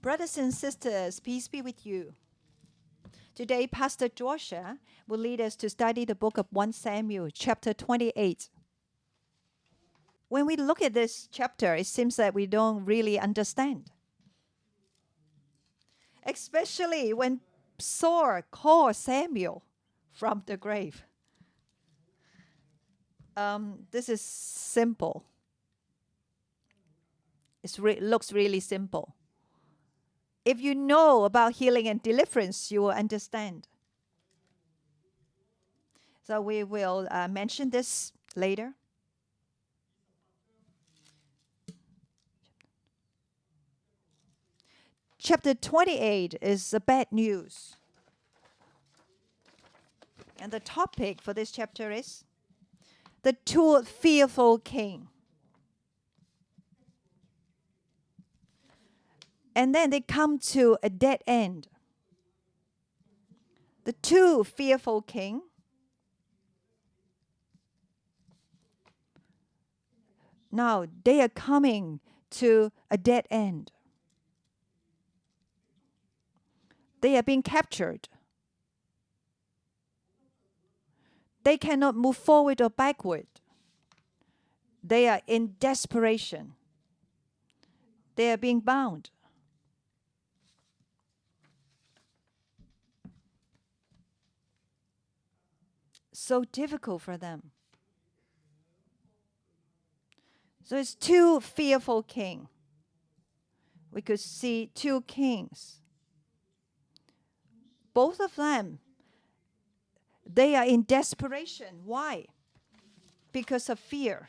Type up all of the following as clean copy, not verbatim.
Brothers and sisters, peace be with you. Today, Pastor Joshua will lead us to study the book of 1 Samuel, chapter 28. When we look at this chapter, it seems that we don't really understand. Especially when Saul called Samuel from the grave. This is simple. It looks really simple. If you know about healing and deliverance, you will understand. So we will mention this later. Chapter 28 is the bad news. And the topic for this chapter is the too fearful king. And then they come to a dead end. The too fearful king. Now they are coming to a dead end. They are being captured. They cannot move forward or backward. They are in desperation. They are being bound. So difficult for them. So it's two fearful king. We could see two kings. Both of them, they are in desperation. Why? Because of fear.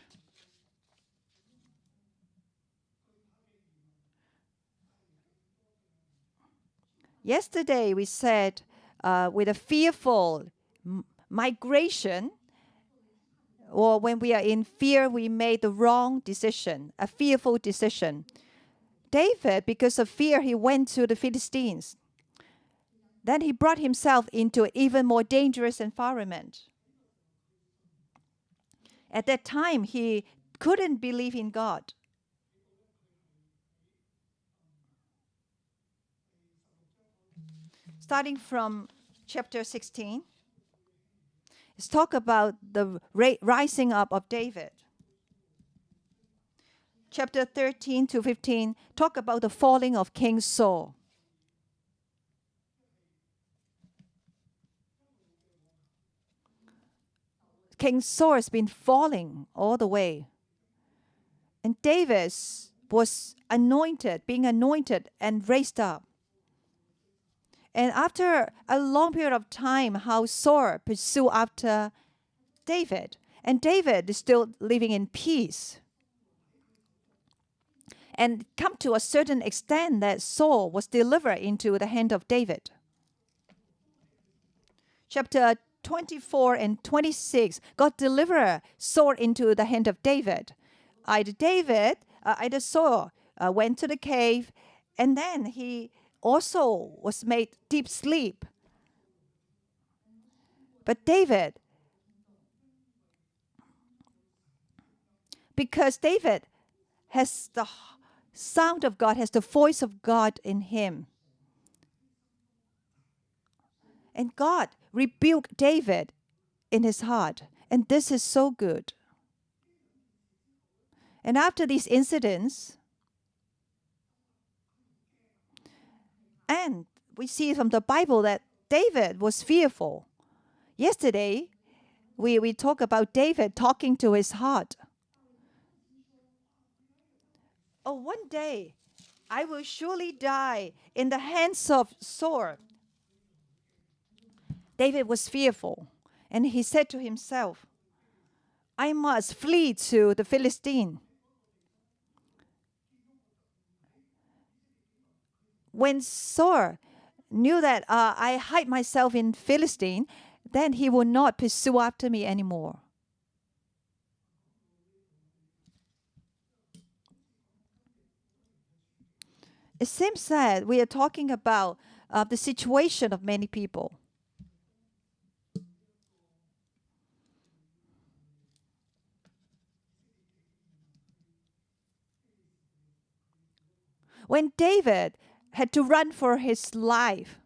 Yesterday we said with a fearful migration, or when we are in fear, we made the wrong decision, a fearful decision. David, because of fear, he went to the Philistines. Then he brought himself into an even more dangerous environment. At that time, he couldn't believe in God. Starting from chapter 16, let's talk about the rising up of David. Chapter 13 to 15, talk about the falling of King Saul. King Saul has been falling all the way. And David was being anointed and raised up. And after a long period of time, how Saul pursued after David. And David is still living in peace. And come to a certain extent that Saul was delivered into the hand of David. Chapter 24 and 26, God delivered Saul into the hand of David. Either Saul went to the cave, and then he also was made deep sleep. But David, because David has the sound of God, has the voice of God in him. And God rebuked David in his heart. And this is so good. And after these incidents, and we see from the Bible that David was fearful. Yesterday, we talk about David talking to his heart. Oh, one day, I will surely die in the hands of Saul. David was fearful, and he said to himself, I must flee to the Philistine. When Saul knew that I hide myself in Philistine, then he will not pursue after me anymore. It seems that we are talking about the situation of many people. When David had to run for his life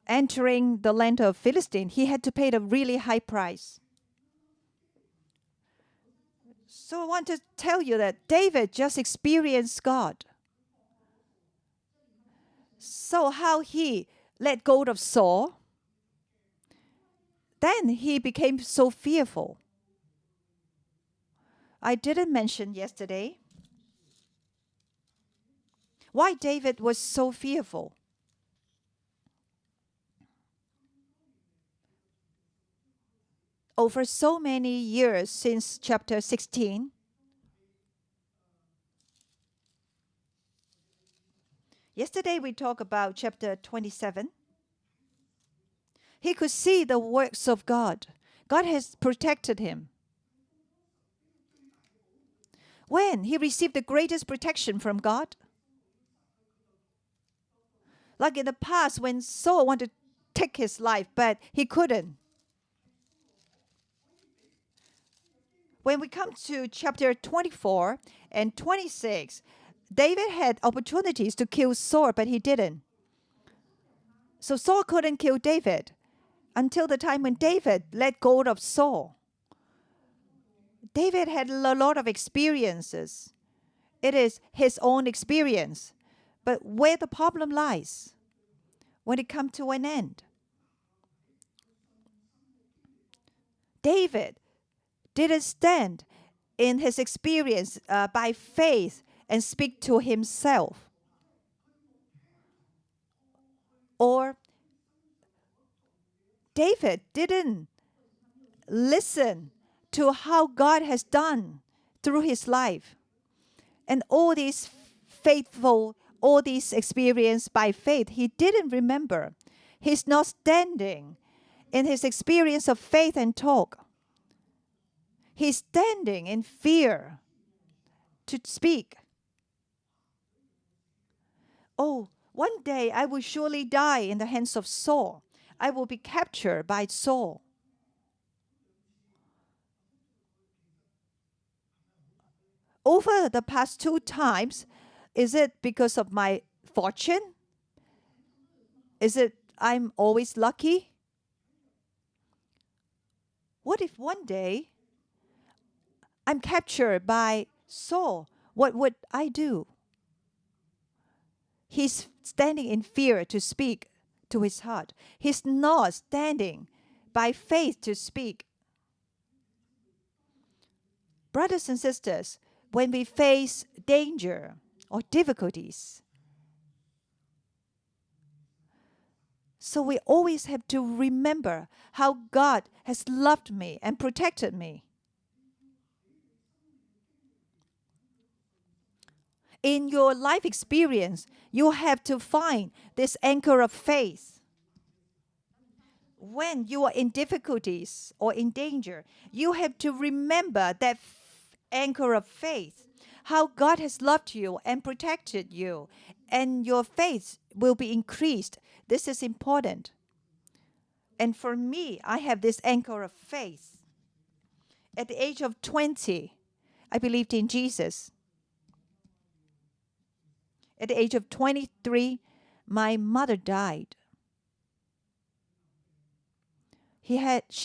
entering the land of Philistine, he had to pay a really high price. So I want to tell you that David just experienced God. So how he let go of Saul, then he became so fearful. I didn't mention yesterday why David was so fearful. Over so many years since chapter 16, yesterday we talked about chapter 27. He could see the works of God. God has protected him. When he received the greatest protection from God, like in the past when Saul wanted to take his life, but he couldn't. When we come to chapter 24 and 26, David had opportunities to kill Saul, but he didn't. So Saul couldn't kill David until the time when David let go of Saul. David had a lot of experiences. It is his own experience. But where the problem lies, when it comes to an end, David didn't stand in his experience by faith and speak to himself. Or David didn't listen to how God has done through his life. And all these experience by faith, he didn't remember. He's not standing in his experience of faith and talk. He's standing in fear to speak. Oh, one day I will surely die in the hands of Saul. I will be captured by Saul. Over the past 2 times, is it because of my fortune? Is it I'm always lucky? What if one day I'm captured by Saul? What would I do? He's standing in fear to speak to his heart. He's not standing by faith to speak. Brothers and sisters, when we face danger or difficulties, so we always have to remember how God has loved me and protected me. In your life experience, you have to find this anchor of faith. When you are in difficulties or in danger, you have to remember that anchor of faith, how God has loved you and protected you, and your faith will be increased. This is important. And for me, I have this anchor of faith. At the age of 20, I believed in Jesus. At the age of 23, my mother died. She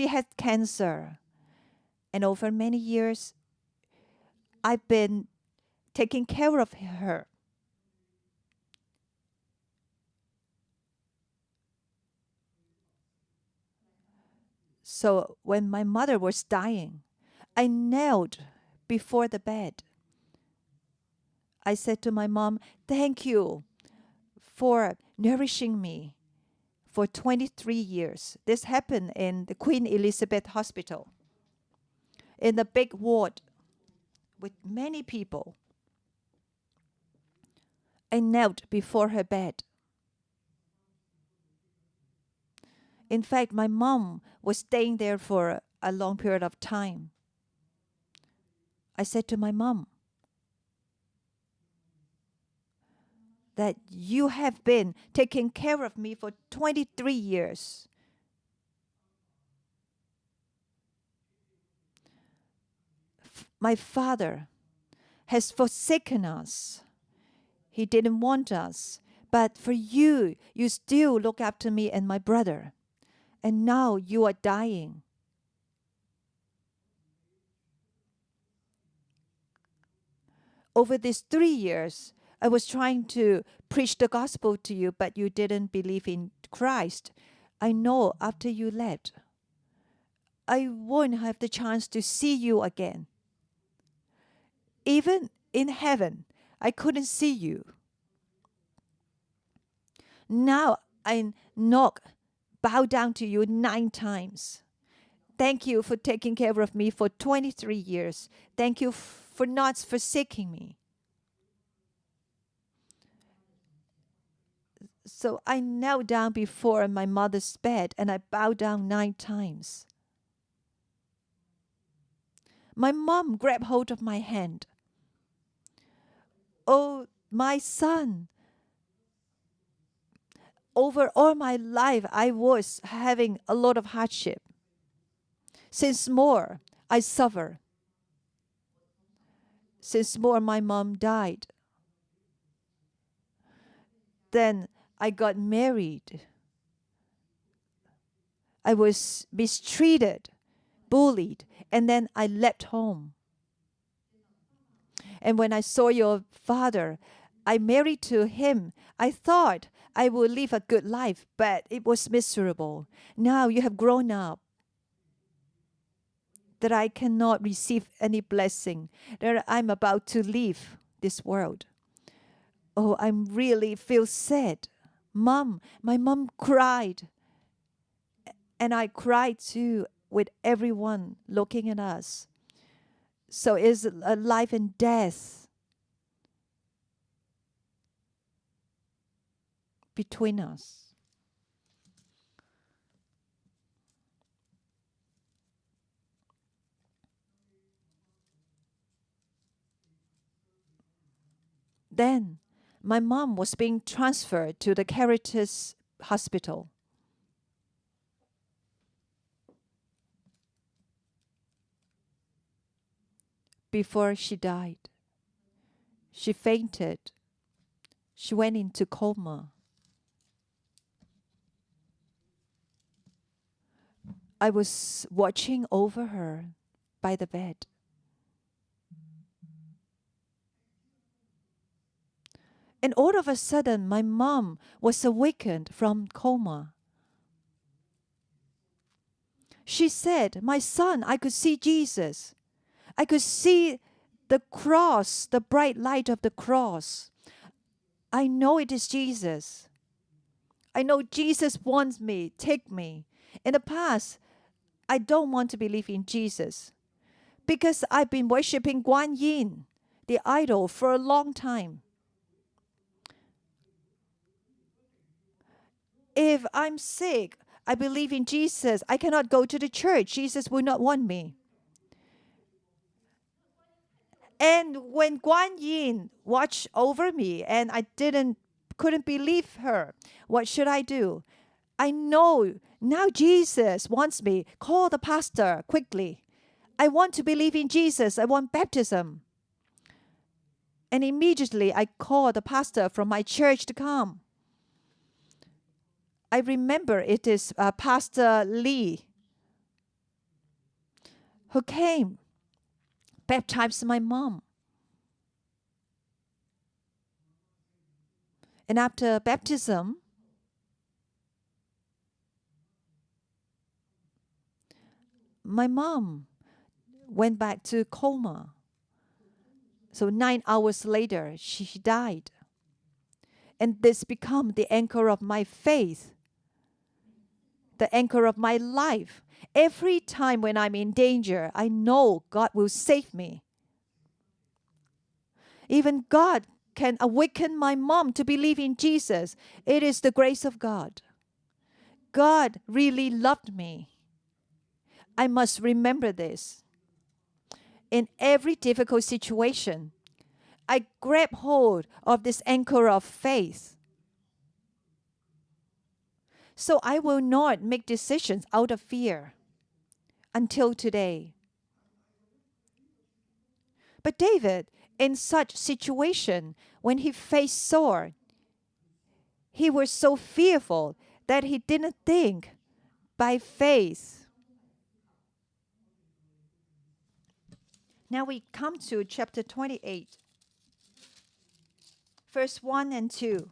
had cancer. And over many years, I've been taking care of her. So when my mother was dying, I knelt before the bed. I said to my mom, "Thank you for nourishing me for 23 years." This happened in the Queen Elizabeth Hospital, in the big ward with many people. I knelt before her bed. In fact, my mom was staying there for a long period of time. I said to my mom that you have been taking care of me for 23 years. My father has forsaken us. He didn't want us, But for you, you still look after me and my brother. And now you are dying. Over these 3 years, I was trying to preach the gospel to you, but you didn't believe in Christ. I know after you left, I won't have the chance to see you again. Even in heaven, I couldn't see you. Now I bow down to you 9 times. Thank you for taking care of me for 23 years. Thank you for not forsaking me. So I knelt down before my mother's bed and I bowed down 9 times. My mom grabbed hold of my hand. Oh, my son. Over all my life, I was having a lot of hardship. Since more, I suffer. Since more, my mom died. Then I got married. I was mistreated, bullied, and then I left home. And when I saw your father, I married to him. I thought I would live a good life, but it was miserable. Now you have grown up, that I cannot receive any blessing, that I'm about to leave this world. Oh, I really feel sad. My mom cried. And I cried too with everyone looking at us. So it's a life and death between us. Then my mom was being transferred to the Caritas hospital. Before she died, she fainted. She went into coma. I was watching over her by the bed. And all of a sudden, my mom was awakened from coma. She said, "My son, I could see Jesus. I could see the cross, the bright light of the cross. I know it is Jesus. I know Jesus wants me, take me. In the past, I don't want to believe in Jesus because I've been worshiping Guan Yin, the idol, for a long time. If I'm sick, I believe in Jesus. I cannot go to the church. Jesus will not want me." And when Guan Yin watched over me and I couldn't believe her, what should I do? I know now Jesus wants me. Call the pastor quickly. I want to believe in Jesus. I want baptism. And immediately I called the pastor from my church to come. I remember it is Pastor Lee who came, baptized my mom. And after baptism, my mom went back to coma. So 9 hours later, she died. And this became the anchor of my faith, the anchor of my life. Every time when I'm in danger, I know God will save me. Even God can awaken my mom to believe in Jesus. It is the grace of God. God really loved me. I must remember this. In every difficult situation, I grab hold of this anchor of faith. So I will not make decisions out of fear until today. But David, in such situation, when he faced Saul, he was so fearful that he didn't think by faith. Now we come to chapter 28, verse 1 and 2.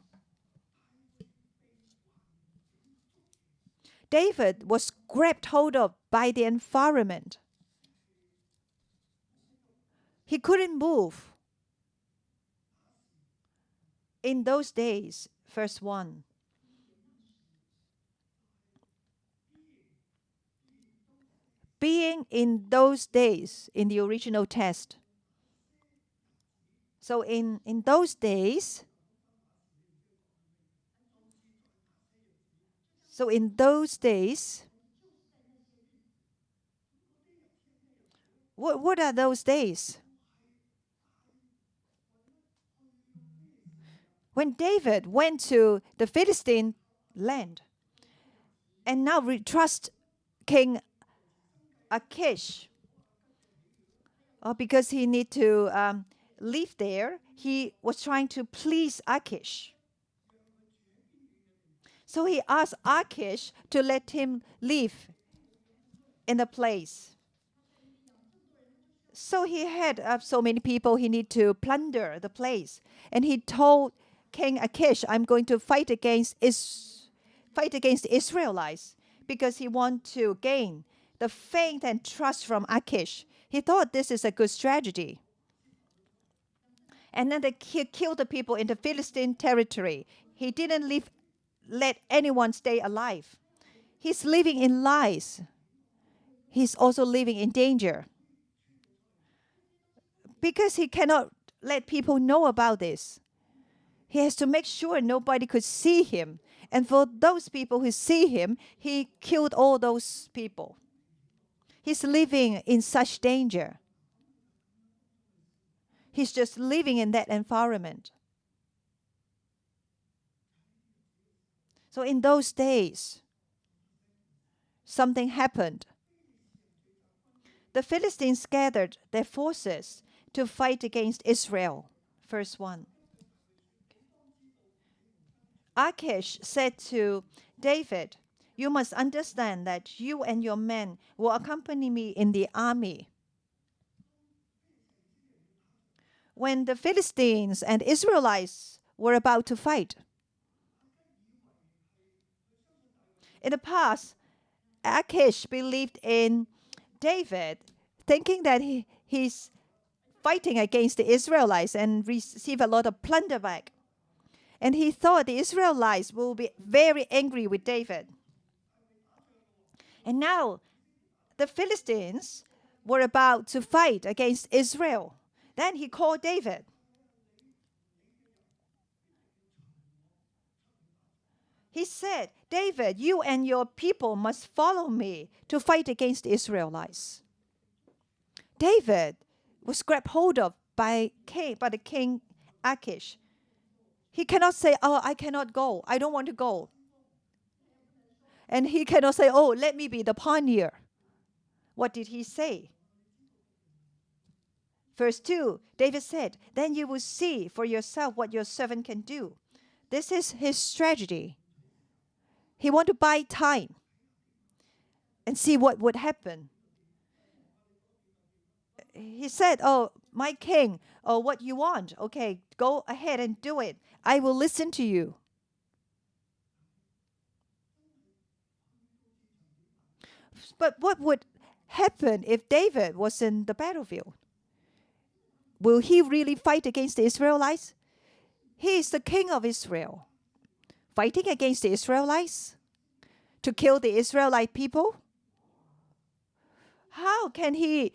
David was grabbed hold of by the environment. He couldn't move. In those days, verse 1. Being in those days, in the original text. So in those days, what are those days? When David went to the Philistine land and now trust King Achish, because he need to live there, he was trying to please Achish. So he asked Achish to let him live in the place. So he had so many people, he need to plunder the place. And he told King Achish, I'm going to fight against the Israelites, because he want to gain the faith and trust from Achish. He thought this is a good strategy. And then he killed the people in the Philistine territory. He didn't let anyone stay alive. He's living in lies. He's also living in danger, because he cannot let people know about this. He has to make sure nobody could see him. And for those people who see him, he killed all those people. He's living in such danger. He's just living in that environment. So in those days, something happened. The Philistines gathered their forces to fight against Israel. Verse 1. Achish said to David, you must understand that you and your men will accompany me in the army. When the Philistines and Israelites were about to fight, in the past, Achish believed in David, thinking that he's fighting against the Israelites and receive a lot of plunder back. And he thought the Israelites will be very angry with David. And now the Philistines were about to fight against Israel. Then he called David. He said, David, you and your people must follow me to fight against the Israelites. David was grabbed hold of by the king Achish. He cannot say, oh, I cannot go. I don't want to go. And he cannot say, oh, let me be the pioneer. What did he say? Verse 2, David said, then you will see for yourself what your servant can do. This is his strategy. He want to buy time and see what would happen. He said, oh, my king, oh, what you want? Okay, go ahead and do it. I will listen to you. But what would happen if David was in the battlefield? Will he really fight against the Israelites? He is the king of Israel. Fighting against the Israelites? To kill the Israelite people? How can he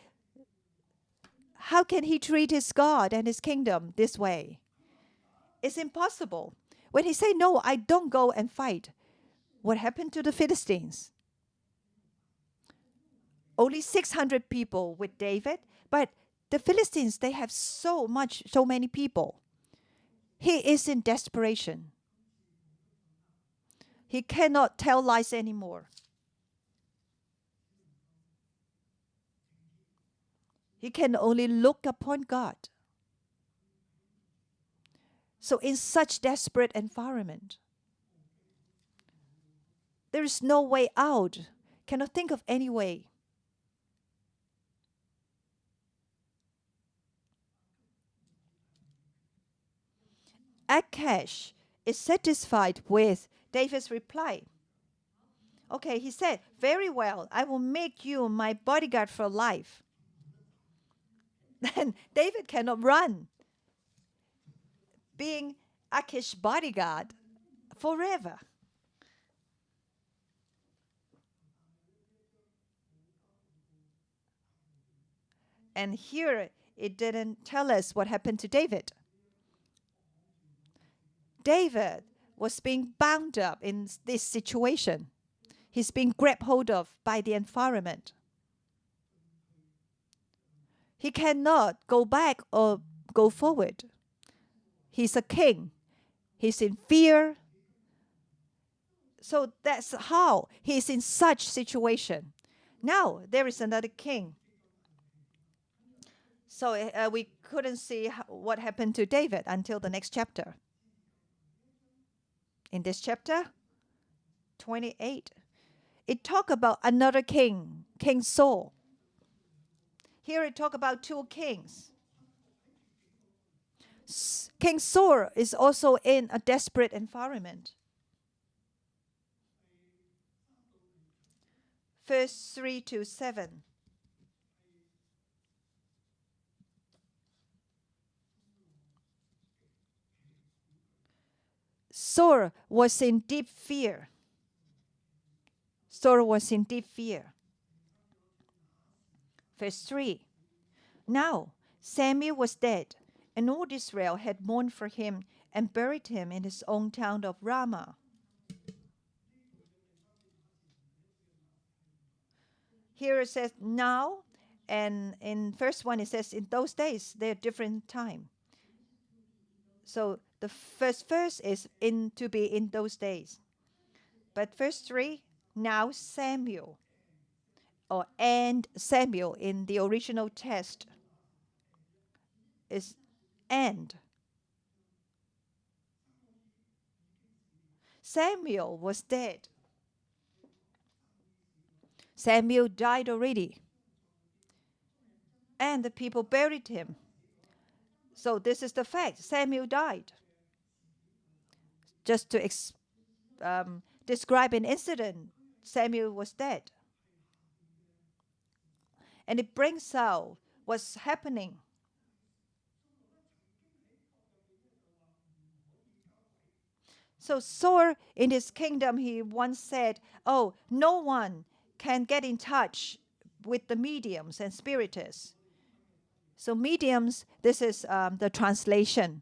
treat his God and his kingdom this way? It's impossible. When he said, no, I don't go and fight, what happened to the Philistines? Only 600 people with David, but the Philistines, they have so many people. He is in desperation. He cannot tell lies anymore. He can only look upon God. So in such desperate environment, There is no way out. Cannot think of any way. Achash is satisfied with David's reply. Okay, he said, "Very well, I will make you my bodyguard for life." Then David cannot run, being Achish's bodyguard forever. And here it didn't tell us what happened to David. David was being bound up in this situation. He's being grabbed hold of by the environment. He cannot go back or go forward. He's a king. He's in fear. So that's how he's in such situation. Now there is another king. So we couldn't see what happened to David until the next chapter. In this chapter 28, it talk about another king, King Saul. Here it talk about two kings. King Saul is also in a desperate environment. Verse 3 to 7. Saul was in deep fear. Saul was in deep fear. Verse 3. Now Samuel was dead, and all Israel had mourned for him and buried him in his own town of Ramah. Here it says now, and in verse 1 it says in those days, they're different time. So the first verse is to be in those days. But verse 3, now Samuel, or and Samuel in the original text is and. Samuel was dead. Samuel died already. And the people buried him. So this is the fact. Samuel died. Just to describe an incident, Samuel was dead. And it brings out what's happening. So Saul, in his kingdom, he once said, "Oh, no one can get in touch with the mediums and spiritists." So mediums, this is the translation.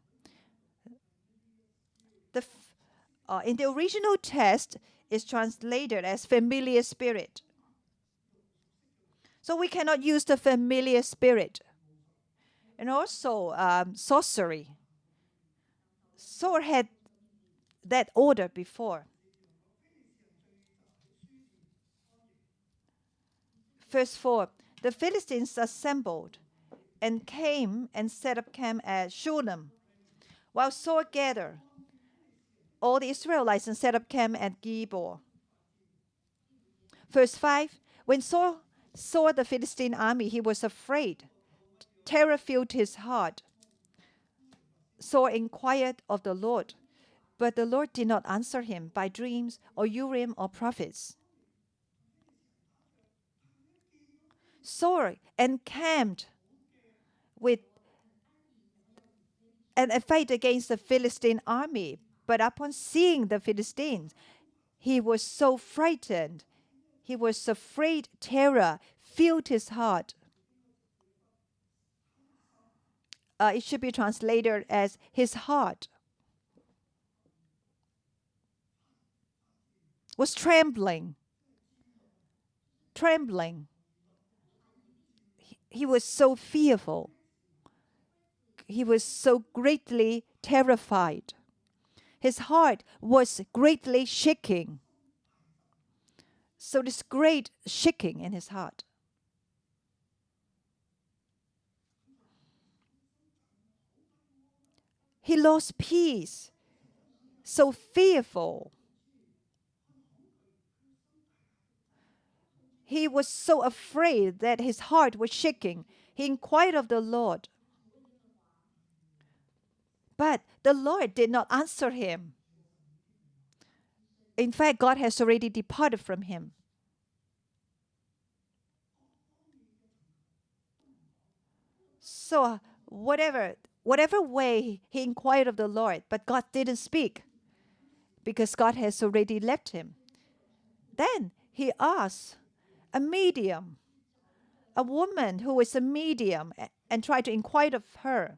In the original text, is translated as familiar spirit. So we cannot use the familiar spirit. And also sorcery. Saul had that order before. Verse 4, the Philistines assembled and came and set up camp at Shunem, while Saul gathered all the Israelites and set up camp at Gibor. Verse 5, when Saul saw the Philistine army, he was afraid. Terror filled his heart. Saul inquired of the Lord, but the Lord did not answer him by dreams or Urim or prophets. Saul encamped with and fight against the Philistine army. But upon seeing the Philistines, he was so frightened. He was afraid. Terror filled his heart. It should be translated as his heart was trembling. Trembling. He was so fearful. He was so greatly terrified. His heart was greatly shaking. So this great shaking in his heart. He lost peace. So fearful. he was so afraid that his heart was shaking. He inquired of the Lord. But the Lord did not answer him. In fact, God has already departed from him. So whatever way he inquired of the Lord, but God didn't speak because God has already left him. Then he asked a medium, a woman who is a medium, and tried to inquire of her.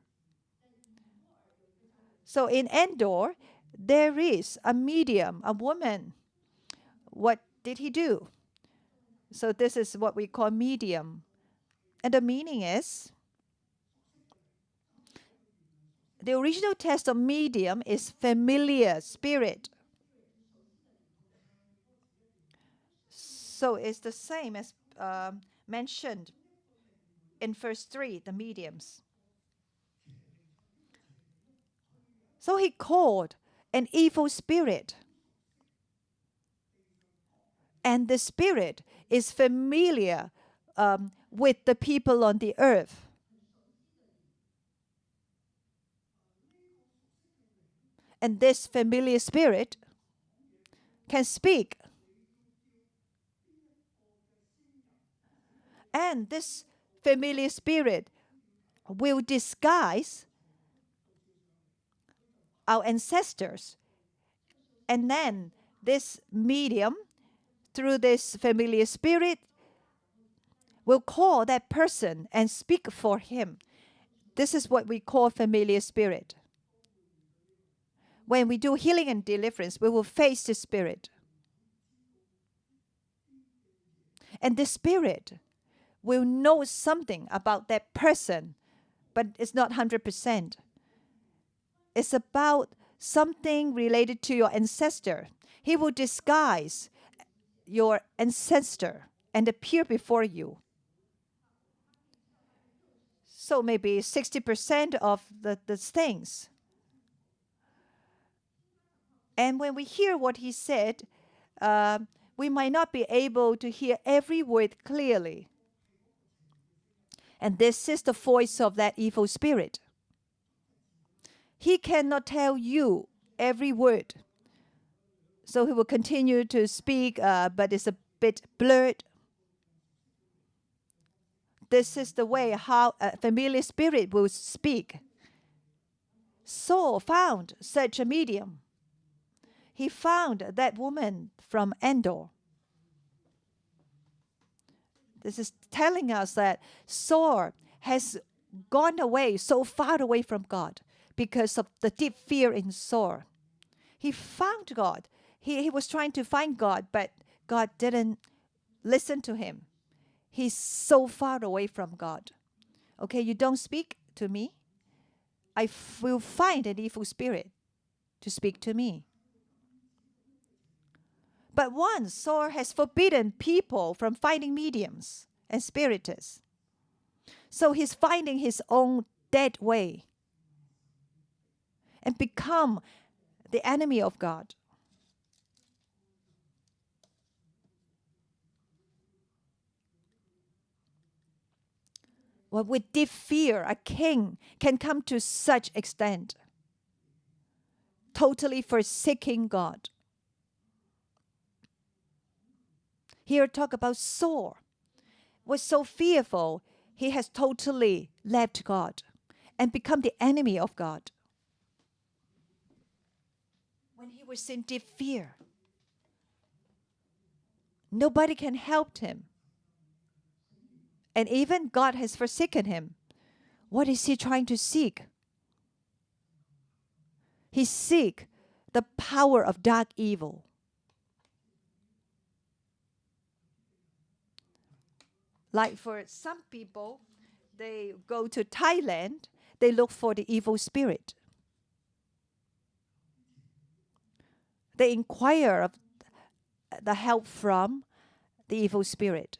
So in Endor, there is a medium, a woman. What did he do? So this is what we call medium. And the meaning is, the original text of medium is familiar spirit. So it's the same as mentioned in verse 3, the mediums. So he called an evil spirit. And the spirit is familiar with the people on the earth. And this familiar spirit can speak. And this familiar spirit will disguise our ancestors. And then this medium, through this familiar spirit, will call that person and speak for him. This is what we call familiar spirit. When we do healing and deliverance, we will face the spirit. And the spirit will know something about that person, but it's not 100%. It's about something related to your ancestor. He will disguise your ancestor and appear before you. So maybe 60% of the things. And when we hear what he said, we might not be able to hear every word clearly. And this is the voice of that evil spirit. He cannot tell you every word. So he will continue to speak, but it's a bit blurred. This is the way how a familiar spirit will speak. Saul found such a medium. He found that woman from Endor. This is telling us that Saul has gone away, so far away from God, because of the deep fear in Saul. He found God. He was trying to find God, but God didn't listen to him. He's so far away from God. Okay, you don't speak to me. I will find an evil spirit to speak to me. But once Saul has forbidden people from finding mediums and spiritists. So he's finding his own dead way and become the enemy of God. Well, with deep fear, a king can come to such extent, totally forsaking God. Here talk about Saul. Was so fearful, he has totally left God and become the enemy of God. When he was in deep fear, nobody can help him. And even God has forsaken him. What is he trying to seek? He seeks the power of dark evil. Like for some people, they go to Thailand, they look for the evil spirit. They inquire of the help from the evil spirit.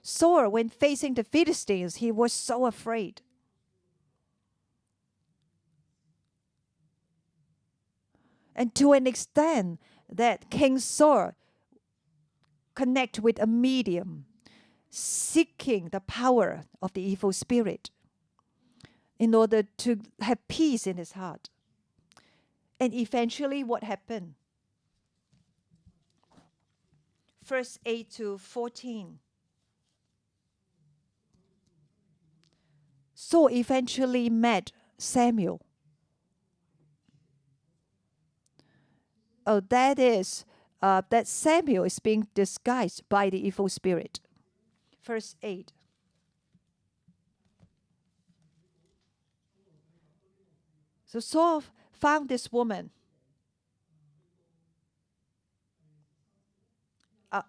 Saul, when facing the Philistines, he was so afraid. And to an extent that King Saul connect with a medium, seeking the power of the evil spirit in order to have peace in his heart. And eventually, what happened? Verse 8 to 14. Saul eventually met Samuel. Oh, that Samuel is being disguised by the evil spirit. Verse 8. So Saul found this woman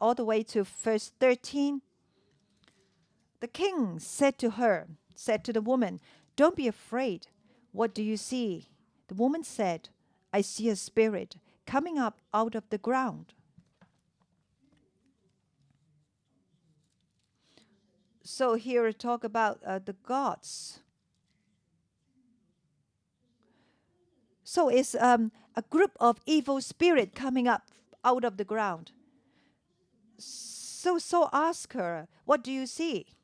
all the way to verse 13. The king said to the woman, "Don't be afraid. What do you see?" The woman said, "I see a spirit coming up out of the ground." So here we talk about the gods. So it's a group of evil spirit coming up out of the ground. So Saul asked her, "What do you see?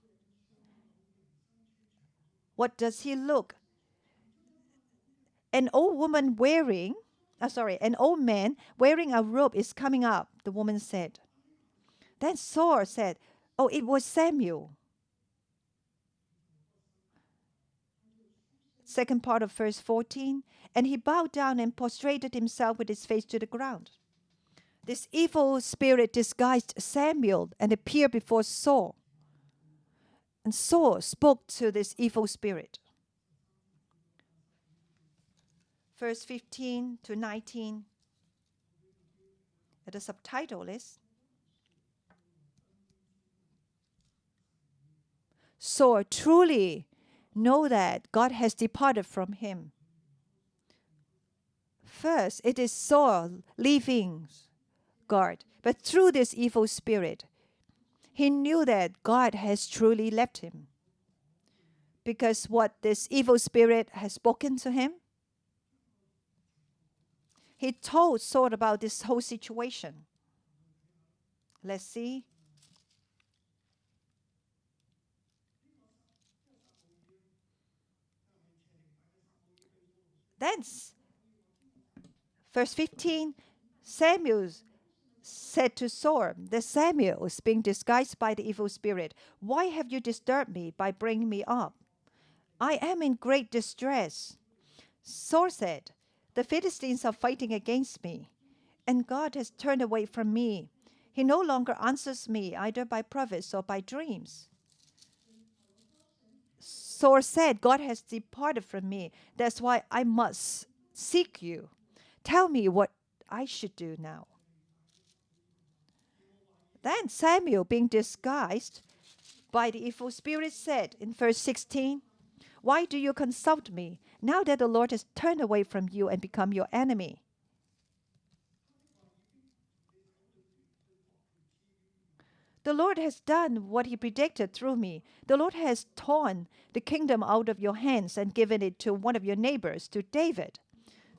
What does he look?" An old man wearing a robe is coming up, the woman said. Then Saul said, "Oh, it was Samuel." Second part of verse 14. And he bowed down and prostrated himself with his face to the ground. This evil spirit disguised Samuel and appeared before Saul. And Saul spoke to this evil spirit. Verse 15 to 19. The subtitle is Saul truly know that God has departed from him. First, it is Saul leaving God, but through this evil spirit, he knew that God has truly left him. Because what this evil spirit has spoken to him, he told Saul about this whole situation. Let's see. Then, verse 15, Samuel said to Saul, that Samuel is being disguised by the evil spirit. "Why have you disturbed me by bringing me up? I am in great distress." Saul said, "The Philistines are fighting against me, and God has turned away from me. He no longer answers me either by prophets or by dreams." Saul said, "God has departed from me. That's why I must seek you. Tell me what I should do now." Then Samuel, being disguised by the evil spirit, said in verse 16, "Why do you consult me, now that the Lord has turned away from you and become your enemy?" The Lord has done what he predicted through me. The Lord has torn the kingdom out of your hands and given it to one of your neighbors, to David.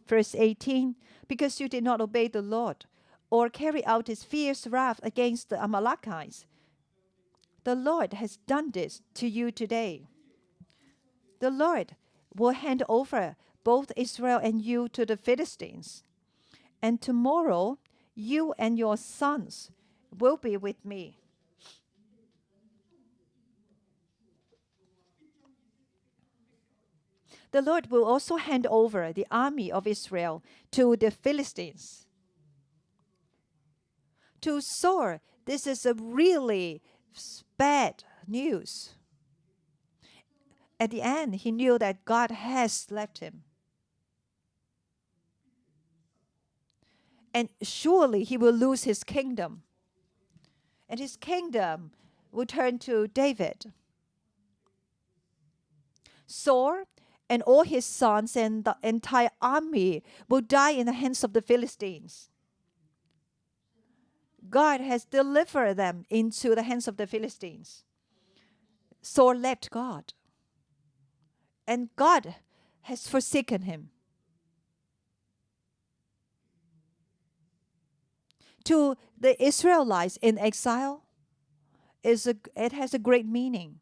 Verse 18, because you did not obey the Lord or carry out his fierce wrath against the Amalekites. The Lord has done this to you today. The Lord will hand over both Israel and you to the Philistines. And tomorrow, you and your sons will be with me. The Lord will also hand over the army of Israel to the Philistines. To Saul, this is a really bad news. At the end, he knew that God has left him. And surely he will lose his kingdom. And his kingdom will turn to David. Saul and all his sons and the entire army will die in the hands of the Philistines. God has delivered them into the hands of the Philistines. Saul left God. And God has forsaken him. To the Israelites in exile, it has a great meaning.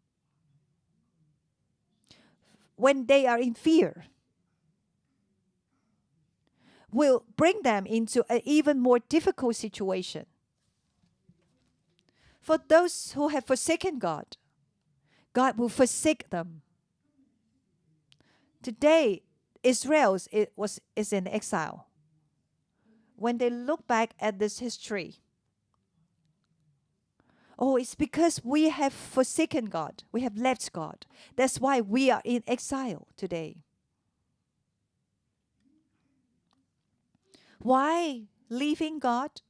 When they are in fear, will bring them into an even more difficult situation. For those who have forsaken God, God will forsake them. Today, Israel is in exile. When they look back at this history, oh, it's because we have forsaken God. We have left God. That's why we are in exile today. Why leaving God?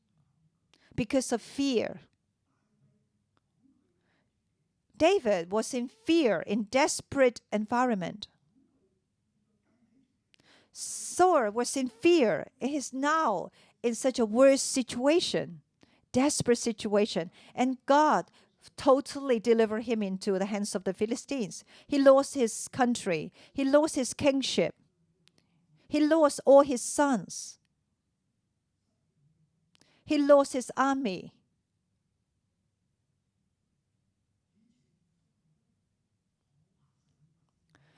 Because of fear. David was in fear, in desperate environment. Saul was in fear. He is now in such a worse situation, desperate situation. And God totally delivered him into the hands of the Philistines. He lost his country. He lost his kingship. He lost all his sons. He lost his army.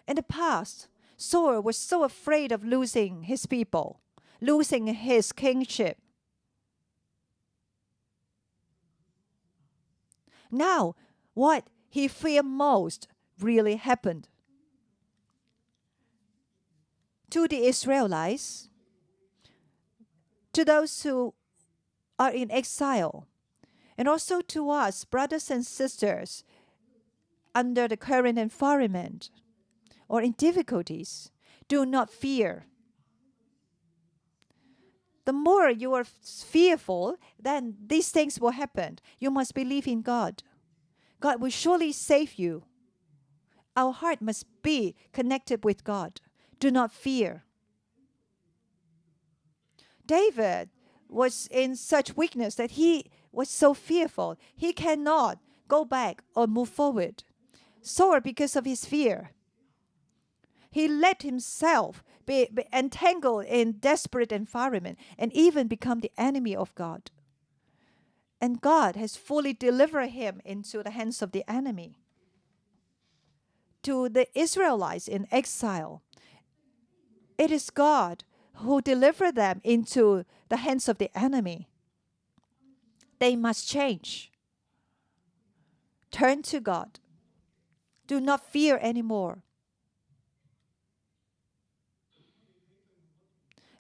In the past, Saul was so afraid of losing his people, losing his kingship. Now, what he feared most really happened. To the Israelites, to those who are in exile, and also to us, brothers and sisters, under the current environment or in difficulties, do not fear. The more you are fearful, then these things will happen. You must believe in God. God will surely save you. Our heart must be connected with God. Do not fear. David was in such weakness that he was so fearful. He cannot go back or move forward. Saul, because of his fear, he let himself be entangled in desperate environment and even become the enemy of God. And God has fully delivered him into the hands of the enemy. To the Israelites in exile, it is God who delivered them into the hands of the enemy. They must change. Turn to God. Do not fear anymore.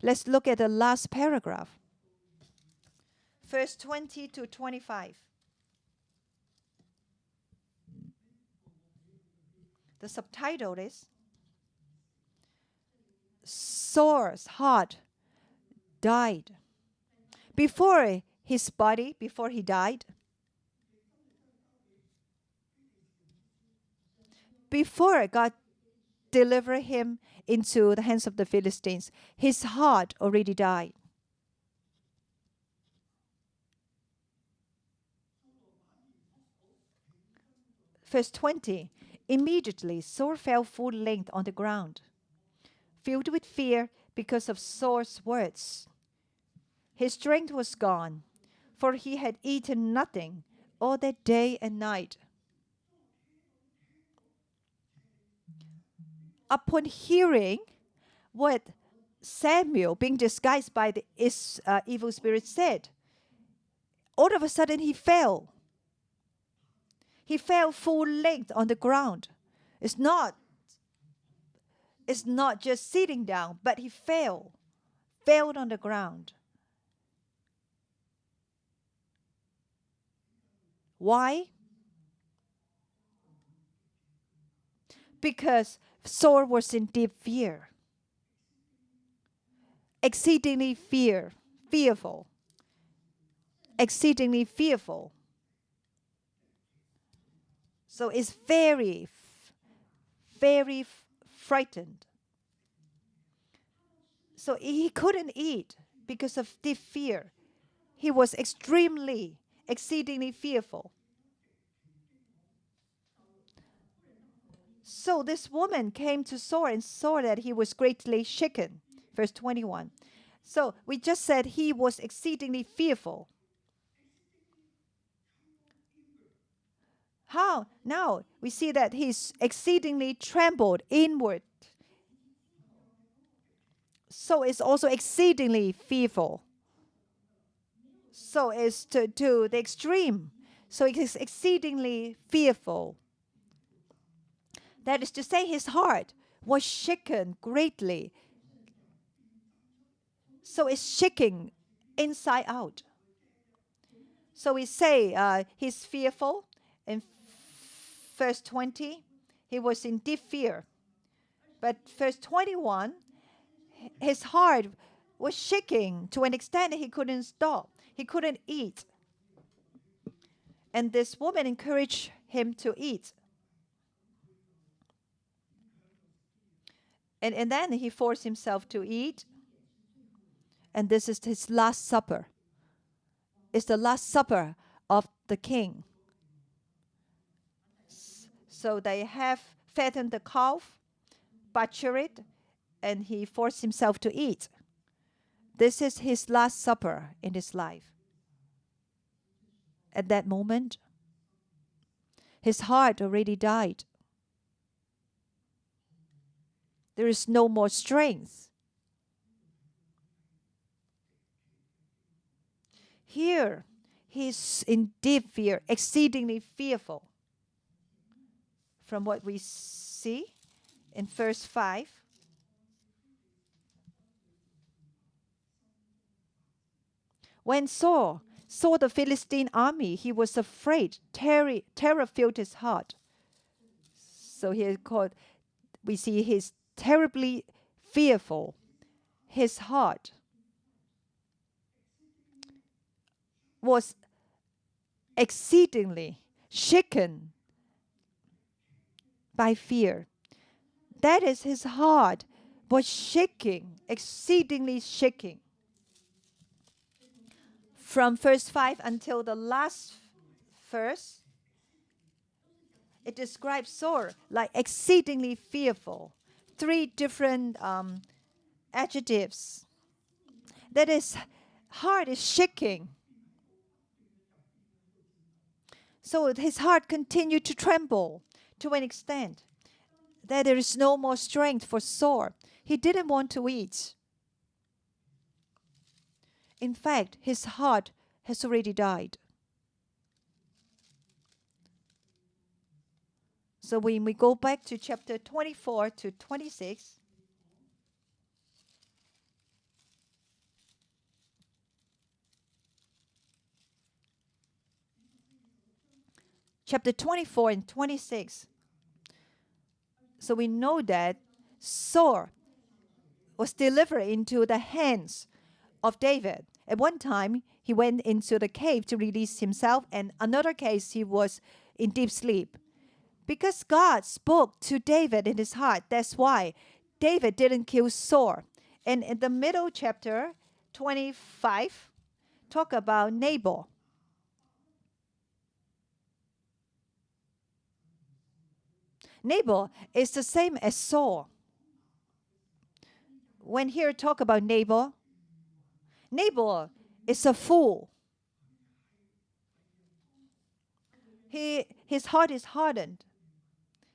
Let's look at the last paragraph. Verse 20 to 25. The subtitle is Saul's heart died. Before his body, before he died, before God delivered him into the hands of the Philistines, his heart already died. Verse 20. Immediately Saul fell full length on the ground, filled with fear because of Saul's words. His strength was gone, for he had eaten nothing all that day and night. Upon hearing what Samuel, being disguised by the evil spirit, said, all of a sudden he fell. He fell full length on the ground. It's not just sitting down, but he fell on the ground. Why? Because Saul was in deep fear. Exceedingly fearful. Exceedingly fearful. So it's very frightened. So he couldn't eat because of deep fear. He was exceedingly fearful. So this woman came to Saul and saw that he was greatly shaken. Verse 21. So we just said he was exceedingly fearful. How? Now we see that he's exceedingly trembled inward. So it's also exceedingly fearful. So it's to the extreme. So it is exceedingly fearful. That is to say, his heart was shaken greatly. So it's shaking inside out. So we say he's fearful. In verse 20, he was in deep fear. But verse 21, his heart was shaking to an extent that he couldn't stop. He couldn't eat. And this woman encouraged him to eat. And then he forced himself to eat. And this is his last supper. It's the last supper of the king. So they have fattened the calf, butchered it, and he forced himself to eat. This is his last supper in his life. At that moment, his heart already died. There is no more strength. Here, he's in deep fear, exceedingly fearful. From what we see in verse 5. When Saul saw the Philistine army, he was afraid. Terror filled his heart. So here we see he's terribly fearful. His heart was exceedingly shaken by fear. That is, his heart was shaking, exceedingly shaking. From verse 5 until the last verse, it describes Saul like exceedingly fearful. 3 different adjectives. That is, heart is shaking. So his heart continued to tremble to an extent that there is no more strength for Saul. He didn't want to eat. In fact, his heart has already died. So when we go back to chapter 24 to 26, chapter 24 and 26, so we know that Saul was delivered into the hands of David. At one time, he went into the cave to release himself, and another case, he was in deep sleep. Because God spoke to David in his heart, that's why David didn't kill Saul. And in the middle chapter 25, talk about Nabal. Nabal is the same as Saul. When here talk about Nabal, Nabal is a fool. His heart is hardened.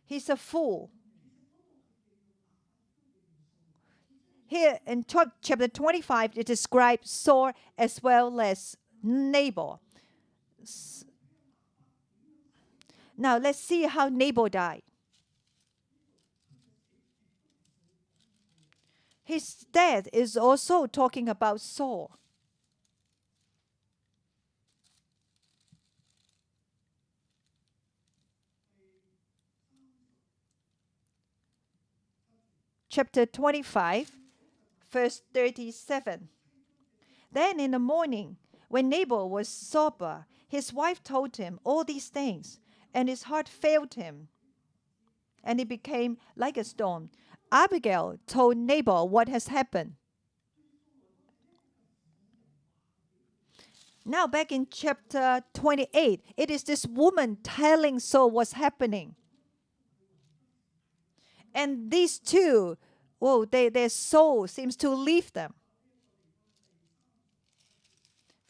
He's a fool. Here in chapter 25, it describes Saul as well as Nabal. Now let's see how Nabal died. His death is also talking about Saul. Chapter 25, verse 37. Then in the morning, when Nabal was sober, his wife told him all these things, and his heart failed him, and he became like a stone. Abigail told Nabal what has happened. Now back in chapter 28, it is this woman telling Saul what's happening. And these two, their soul seems to leave them.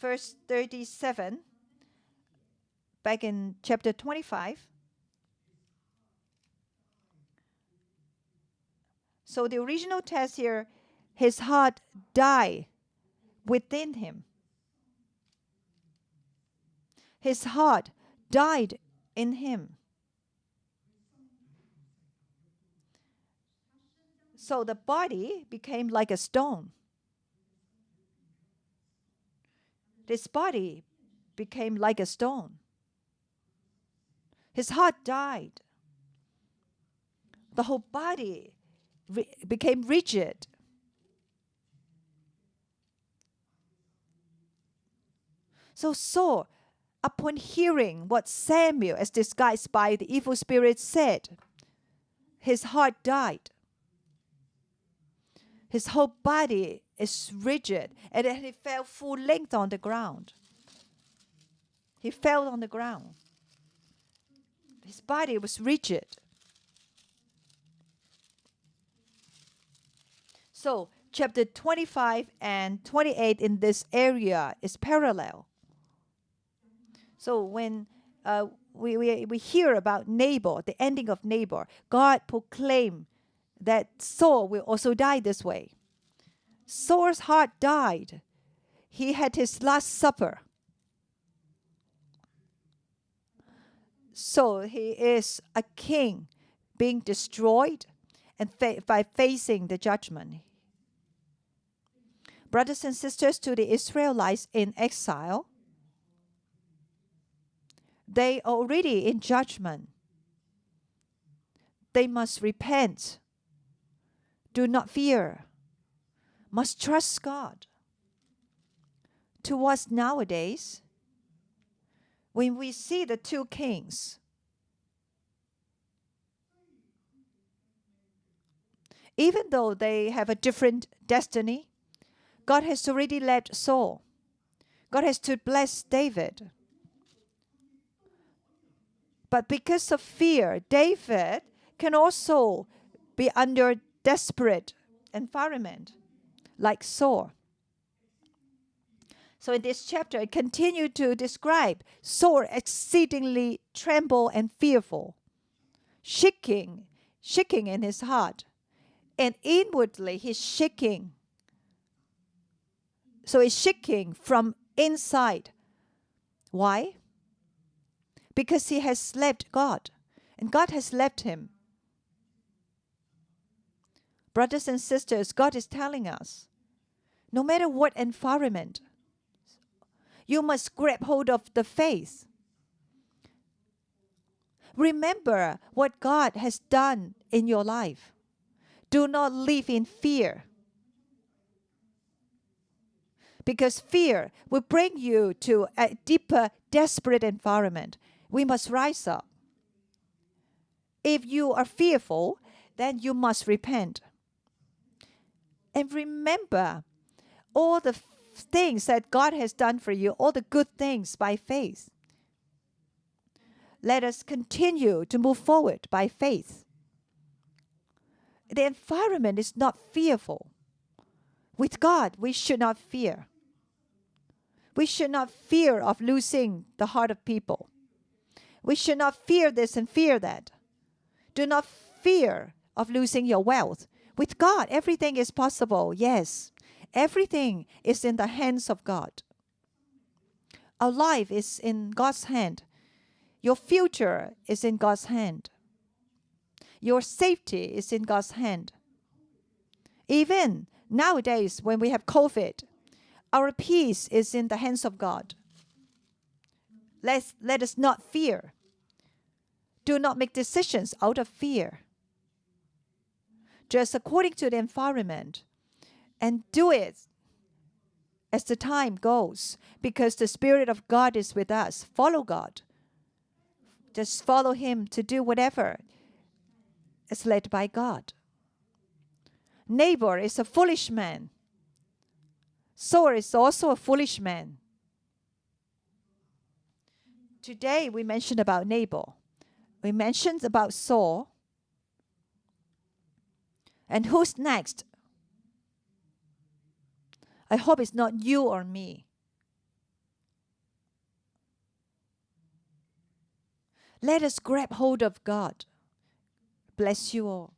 Verse 37, back in chapter 25. So the original text here, his heart died within him. His heart died in him. So the body became like a stone. This body became like a stone. His heart died. The whole body became rigid. So Saul, upon hearing what Samuel, as disguised by the evil spirit, said, his heart died. His whole body is rigid, and then he fell full length on the ground. He fell on the ground. His body was rigid. So, chapter 25 and 28 in this area is parallel. So, when we hear about Nabal, the ending of Nabal, God proclaimed that Saul will also die this way. Saul's heart died. He had his last supper. So he is a king being destroyed and by facing the judgment. Brothers and sisters, to the Israelites in exile, they are already in judgment. They must repent. Do not fear. Must trust God. To us nowadays, when we see the two kings, even though they have a different destiny, God has already led Saul. God has to bless David. But because of fear, David can also be under desperate environment, like Saul. So in this chapter, I continue to describe Saul exceedingly tremble and fearful, shaking in his heart. And inwardly, he's shaking. So he's shaking from inside. Why? Because he has left God, and God has left him. Brothers and sisters, God is telling us, no matter what environment, you must grab hold of the faith. Remember what God has done in your life. Do not live in fear. Because fear will bring you to a deeper, desperate environment. We must rise up. If you are fearful, then you must repent. And remember all the things that God has done for you, all the good things by faith. Let us continue to move forward by faith. The environment is not fearful. With God, we should not fear. We should not fear of losing the heart of people. We should not fear this and fear that. Do not fear of losing your wealth. With God, everything is possible. Yes, everything is in the hands of God. Our life is in God's hand. Your future is in God's hand. Your safety is in God's hand. Even nowadays, when we have COVID, our peace is in the hands of God. Let us not fear. Do not make decisions out of fear. Just according to the environment, and do it as the time goes, because the Spirit of God is with us. Follow God. Just follow Him to do whatever is led by God. Nabal is a foolish man. Saul is also a foolish man. Today we mentioned about Nabal. We mentioned about Saul. And who's next? I hope it's not you or me. Let us grab hold of God. Bless you all.